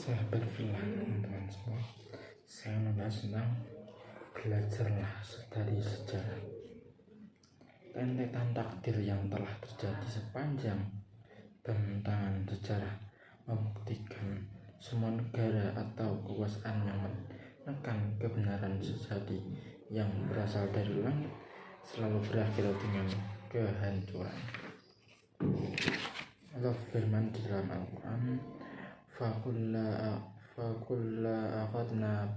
Sahabat filah, teman-teman semua, saya membahas tentang belajarlah dari sejarah. Rentetan takdir yang telah terjadi sepanjang bentangan sejarah membuktikan semua negara atau kekuasaan yang menekan kebenaran sejati yang berasal dari langit selalu berakhir dengan kehancuran. Allah firman di dalam Al-Quran, fakulla akhadna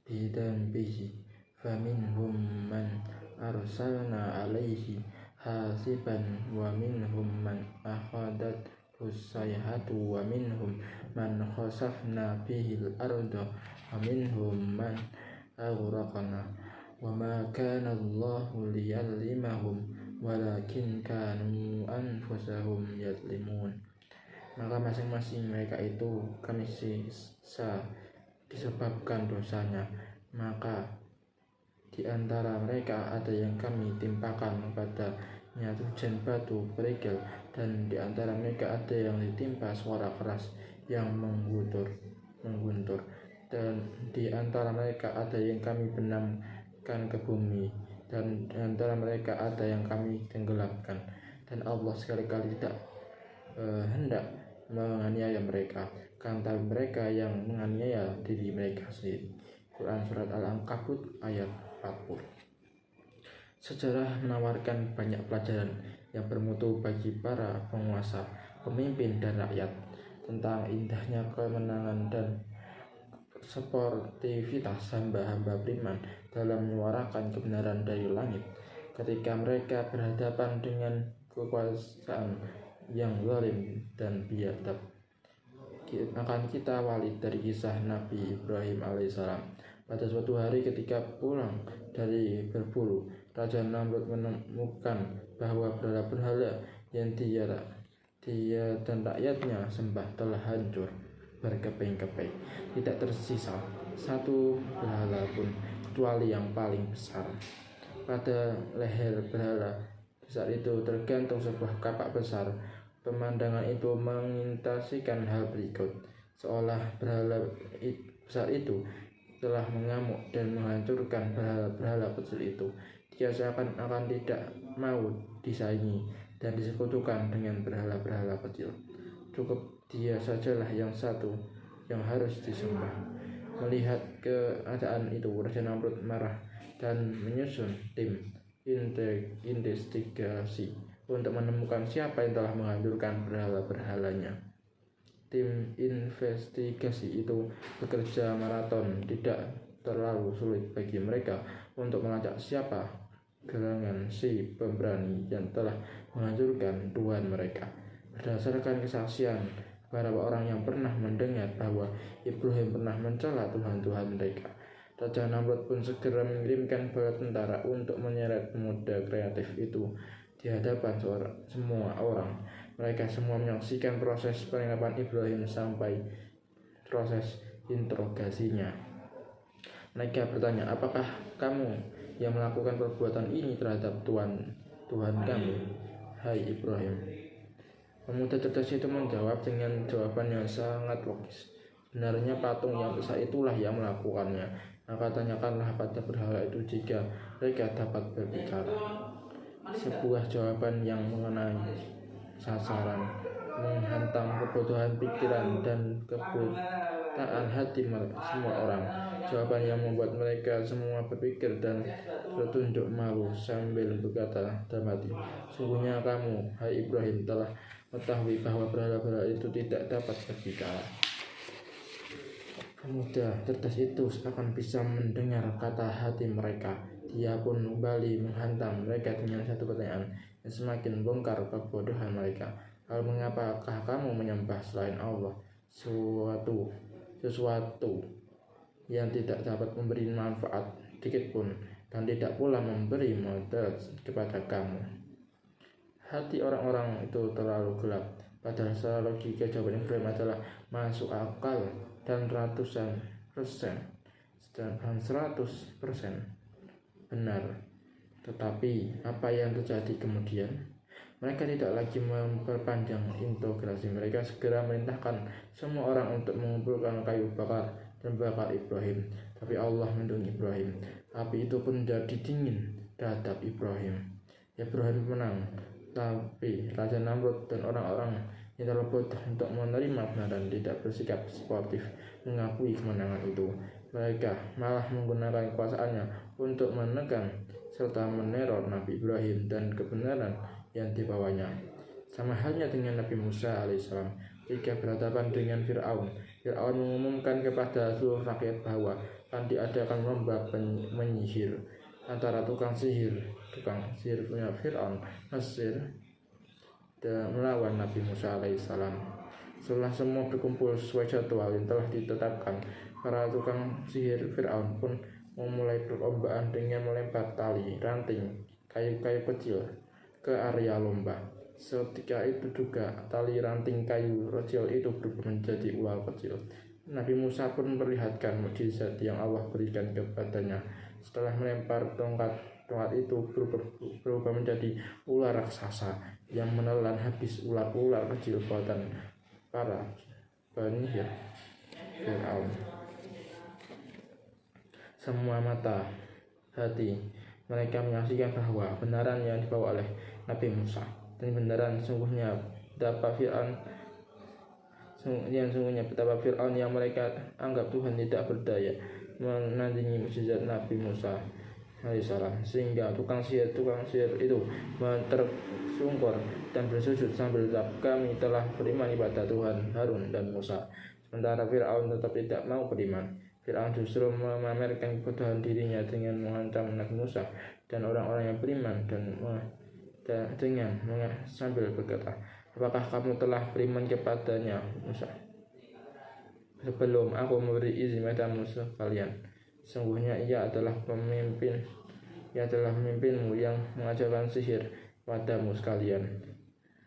bidanbihi faminhum man arsalna alaihi hasiban wa minhum man akhadat sayhatu wa minhum man khasafna bihil arda wa minhum man aghraqna wa ma kana Allahu liyallimahum walakin kanu anfusahum yadlimun. Maka masing-masing mereka itu kami siksa disebabkan dosanya. Maka di antara mereka ada yang kami timpakan padanya hujan batu kerikil, dan di antara mereka ada yang ditimpa suara keras yang mengguntur, dan di antara mereka ada yang kami benamkan ke bumi, dan di antara mereka ada yang kami tenggelamkan. Dan Allah sekali-kali tidak hendak menganiaya mereka, karena mereka yang menganiaya diri mereka sendiri. Quran Surat Al-Ankabut ayat 40. Sejarah menawarkan banyak pelajaran yang bermutu bagi para penguasa, pemimpin, dan rakyat tentang indahnya kemenangan dan sportivitas hamba-hamba beriman dalam menyuarakan kebenaran dari langit ketika mereka berhadapan dengan kekuasaan yang zalim dan biadab. Akan kita awali dari kisah Nabi Ibrahim alaihissalam. Pada suatu hari ketika pulang dari berburu, Raja Namrud menemukan bahwa berhala-berhala yang dia dan rakyatnya sembah telah hancur berkeping-keping. Tidak tersisa satu berhala pun kecuali yang paling besar. Pada leher berhala besar itu tergantung sebuah kapak besar. Pemandangan itu mengintasikan hal berikut, seolah berhala besar itu telah mengamuk dan menghancurkan berhala-berhala kecil itu. Dia seakan-akan tidak mau disaingi dan disekutukan dengan berhala-berhala kecil. Cukup dia sajalah yang satu yang harus disembah. Melihat keadaan itu, Raja Namrud marah dan menyusun tim investigasi untuk menemukan siapa yang telah menghancurkan berhala-berhalanya. Tim investigasi itu bekerja maraton. Tidak terlalu sulit bagi mereka untuk melacak siapa gerangan si pemberani yang telah menghancurkan Tuhan mereka. Berdasarkan kesaksian beberapa orang yang pernah mendengar bahwa Ibrahim pernah mencela Tuhan-Tuhan mereka, Raja Namrud pun segera mengirimkan bala tentara untuk menyeret pemuda kreatif itu di hadapan semua orang. Mereka semua menyaksikan proses penangkapan Ibrahim sampai proses interogasinya. Mereka bertanya, apakah kamu yang melakukan perbuatan ini terhadap Tuhan kami, hai Ibrahim? Pemuda cerdas itu menjawab dengan jawaban yang sangat logis. Sebenarnya patung yang besar itulah yang melakukannya. Maka tanyakanlah pada berhala itu jika mereka dapat berbicara. Sebuah jawaban yang mengenai sasaran, menghantam kebodohan pikiran dan kebutaan hati semua orang. Jawaban yang membuat mereka semua berpikir dan bertunduk malu sambil berkata dalam hati, sungguhnya kamu, hai Ibrahim, telah mengetahui bahwa berhala-berhala itu tidak dapat berbicara. Pemuda cerdas itu akan bisa mendengar kata hati mereka. Dia pun kembali menghantam mereka dengan satu pertanyaan yang semakin bongkar kebodohan mereka. Lalu, mengapakah kamu menyembah selain Allah sesuatu yang tidak dapat memberi manfaat sedikit pun dan tidak pula memberi mudarat kepada kamu? Hati orang-orang itu terlalu gelap. Padahal secara logika jawaban Ibrahim adalah masuk akal dan ratusan persen, sedangkan 100% benar. Tetapi apa yang terjadi kemudian? Mereka tidak lagi memperpanjang integrasi. Mereka segera merintahkan semua orang untuk mengumpulkan kayu bakar dan bakar Ibrahim. Tapi Allah melindungi Ibrahim. Api itu pun menjadi dingin terhadap Ibrahim. Ibrahim menang, tapi Raja Namrud dan orang-orang yang terlalu bodoh untuk menerima kebenaran tidak bersikap sportif mengakui kemenangan itu. Mereka malah menggunakan kekuasaannya untuk menekan serta meneror Nabi Ibrahim dan kebenaran yang dibawanya. Sama halnya dengan Nabi Musa alaihissalam ketika berhadapan dengan Fir'aun. Fir'aun mengumumkan kepada seluruh rakyat bahwa akan diadakan lomba menyihir antara tukang sihir punya Fir'aun Mesir dan melawan Nabi Musa alaihissalam. Setelah semua berkumpul sesuai jadwal yang telah ditetapkan, para tukang sihir Fir'aun pun memulai perlombaan dengan melempar tali ranting kayu-kayu kecil ke area lomba. Seketika itu juga tali ranting kayu kecil itu berubah menjadi ular kecil. Nabi Musa pun memperlihatkan mukjizat yang Allah berikan kepadanya. Setelah melempar tongkat itu berubah menjadi ular raksasa yang menelan habis ular-ular kecil buatan para penyihir Fir'aun. Semua mata hati mereka menyaksikan bahwa kebenaran yang dibawa oleh Nabi Musa dan kebenaran sungguhnya betapa Fir'aun yang mereka anggap Tuhan tidak berdaya menandingi mukjizat Nabi Musa alaihissalam, sehingga tukang sihir itu tersungkur dan bersujud sambil ucap, "Kami telah beriman kepada Tuhan Harun dan Musa." Sementara Fir'aun tetap tidak mau beriman. Fir'aun justru memamerkan kebodohan dirinya dengan mengancam Nabi Musa dan orang-orang yang beriman dengan sambil berkata, "Apakah kamu telah beriman kepadanya, Musa, sebelum aku memberi izin padamu sekalian? Sungguhnya ia adalah pemimpinmu yang mengajarkan sihir padamu sekalian.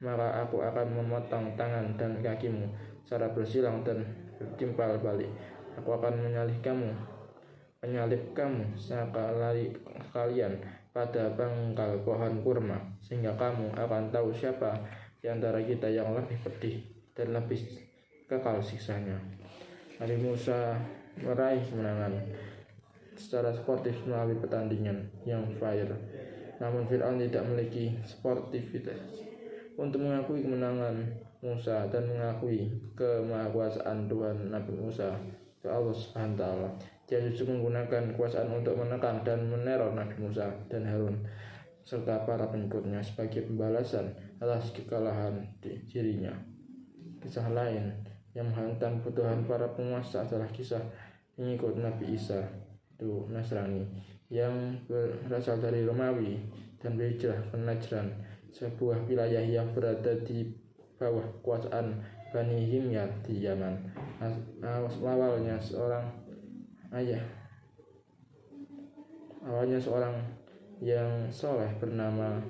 Maka aku akan memotong tangan dan kakimu secara bersilang dan bertimpal balik. Aku akan menyalib kamu sekalian pada pangkal pohon kurma, sehingga kamu akan tahu siapa di antara kita yang lebih pedih dan lebih kekal siksanya." Nabi Musa meraih kemenangan secara sportif melalui pertandingan yang fair. Namun Fir'aun tidak memiliki sportivitas untuk mengakui kemenangan Musa dan mengakui kemahakuasaan Tuhan Nabi Musa ke Allah Subhanahu wa Ta'ala. Dia justru menggunakan kekuasaan untuk menekan dan meneror Nabi Musa dan Harun serta para pengikutnya sebagai pembalasan atas kekalahan dirinya. Kisah lain yang menghantam kebutuhan para penguasa adalah kisah pengikut Nabi Isa itu Nasrani yang berasal dari Romawi dan berhijrah ke Najran, sebuah wilayah yang berada di bawah kekuasaan Bani Himyar di Yaman. Awalnya seorang yang soleh bernama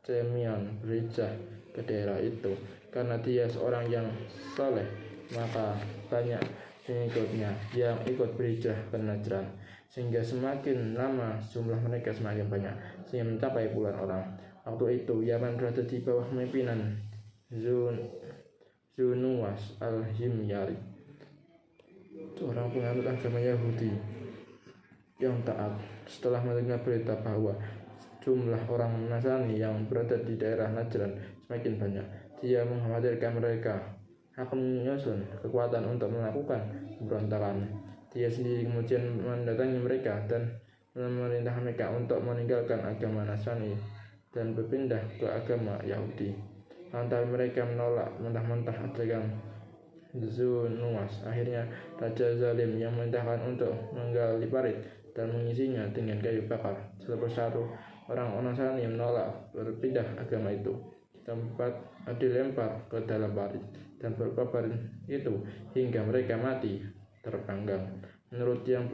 Simeon berhijrah ke daerah itu. Karena dia seorang yang soleh, maka banyak pengikutnya yang ikut berhijrah ke Najran, sehingga semakin lama jumlah mereka semakin banyak, sehingga mencapai puluhan orang. Waktu itu Yaman berada di bawah pimpinan Zunuwas al-Himyari, seorang penganut agama Yahudi yang taat. Setelah mendengar berita bahwa jumlah orang Nasrani yang berada di daerah Najran semakin banyak, dia mengkhawatirkan mereka akan menyusun kekuatan untuk melakukan pemberontakan. Dia sendiri kemudian mendatangi mereka dan memerintahkan mereka untuk meninggalkan agama Nasrani dan berpindah ke agama Yahudi. Lantaran mereka menolak mentah-mentah ajakan Zunuwas, akhirnya Raja Zalim yang memerintahkan untuk menggali parit dan mengisinya dengan kayu bakar. Satu persatu orang-orang Nasrani menolak berpindah agama itu, tempat dilempar ke dalam parit dan berkobar itu hingga mereka mati terpanggang. Menurut yang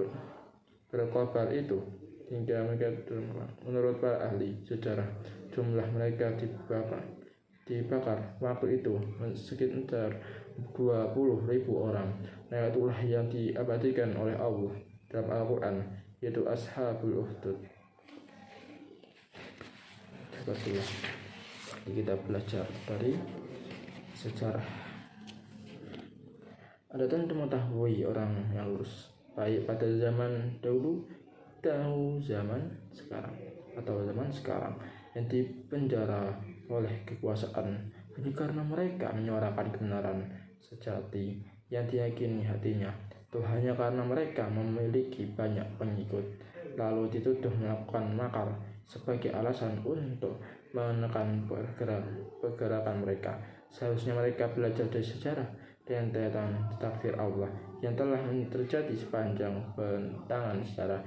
berkobar itu hingga mereka terpanggang, menurut para ahli sejarah, jumlah mereka dibakar waktu itu sekitar 20.000 orang. Mereka itulah yang diabadikan oleh Allah dalam Al-Quran, yaitu Ashabul Ukhdud. Jadi kita belajar dari sejarah. Ada tentu mengetahui orang yang lurus, baik pada zaman dahulu atau zaman sekarang yang dipenjara oleh kekuasaan hanya karena mereka menyuarakan kebenaran sejati yang diyakini hatinya, atau hanya karena mereka memiliki banyak pengikut, lalu dituduh melakukan makar sebagai alasan untuk menekan pergerakan mereka. Seharusnya mereka belajar dari sejarah rentetan takdir Allah yang telah terjadi sepanjang bentangan sejarah.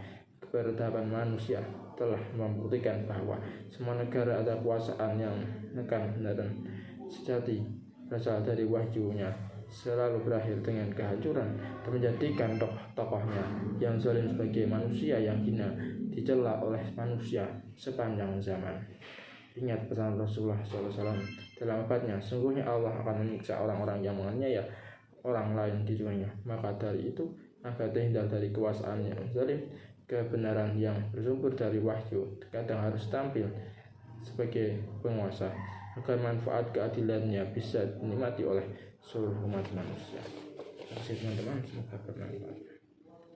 Peradaban manusia telah membuktikan bahwa semua negara ada kekuasaan yang menekan kebenaran sejati berasal dari wahyunya selalu berakhir dengan kehancuran dan menjadikan tokoh-tokohnya yang zalim sebagai manusia yang hina dicela oleh manusia sepanjang zaman. Ingat pesan Rasulullah SAW dalam abadnya, sungguhnya Allah akan menyiksa orang-orang yang menganiaya orang lain di dunia. Maka dari itu, agar terhindar dari kekuasaan yang zalim, kebenaran yang bersumber dari wahyu kadang harus tampil sebagai penguasa agar manfaat keadilannya bisa dinikmati oleh seluruh umat manusia. Terima kasih teman-teman, semoga bermanfaat.